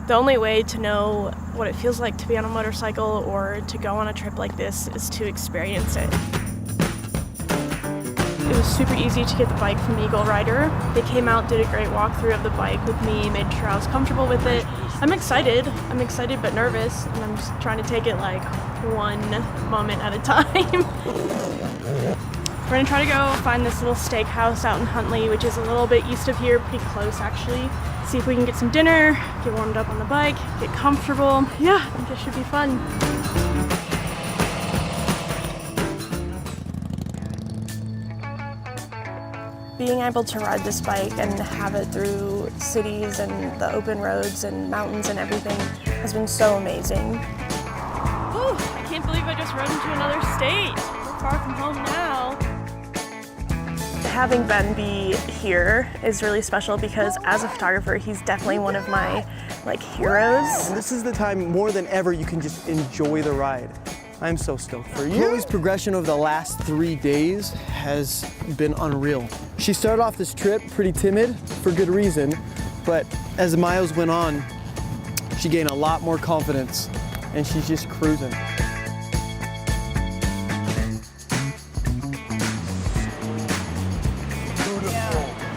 The only way to know what it feels like to be on a motorcycle or to go on a trip like this is to experience it. It was super easy to get the bike from EagleRider. They came out, did a great walkthrough of the bike with me, made sure I was comfortable with it. I'm excited but nervous, and I'm just trying to take it like one moment at a time. We're gonna try to go find this little steakhouse out in Huntley, which is a little bit east of here, pretty close actually. See if we can get some dinner, get warmed up on the bike, get comfortable. Yeah, I think this should be fun. Being able to ride this bike and have it through cities and the open roads and mountains and everything has been so amazing. Whew, I can't believe I just rode into another state. We're far from home now. Having Ben be here is really special because as a photographer, he's definitely one of my heroes. And this is the time more than ever you can just enjoy the ride. I'm so stoked for you. Chloe's progression over the last 3 days has been unreal. She started off this trip pretty timid for good reason, but as the miles went on, she gained a lot more confidence and she's just cruising.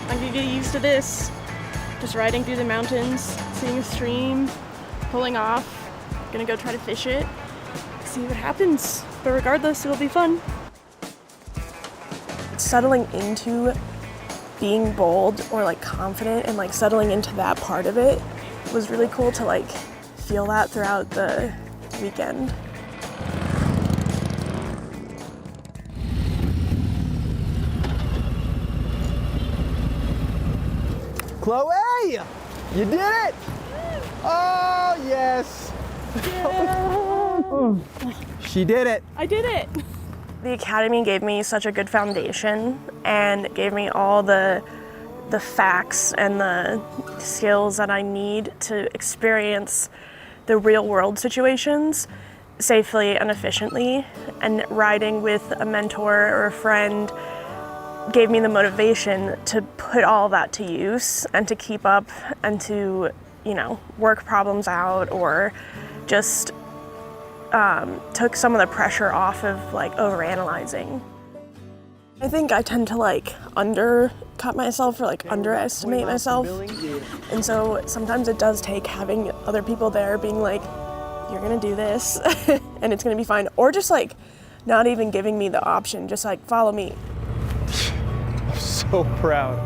I'm gonna get used to this. Just riding through the mountains, seeing a stream, pulling off. Gonna go try to fish it, see what happens. But regardless, it'll be fun. Settling into being bold or confident and settling into that part of it was really cool to feel that throughout the weekend. Chloe, you did it! Oh, yes! Yeah. She did it. I did it. The Academy gave me such a good foundation and gave me all the facts and the skills that I need to experience the real world situations safely and efficiently. And riding with a mentor or a friend gave me the motivation to put all that to use and to keep up and to, work problems out, or just took some of the pressure off of overanalyzing. I think I tend to undercut myself or underestimate myself. And so sometimes it does take having other people there being you're gonna do this and it's gonna be fine. Or just not even giving me the option, just follow me. I'm so proud.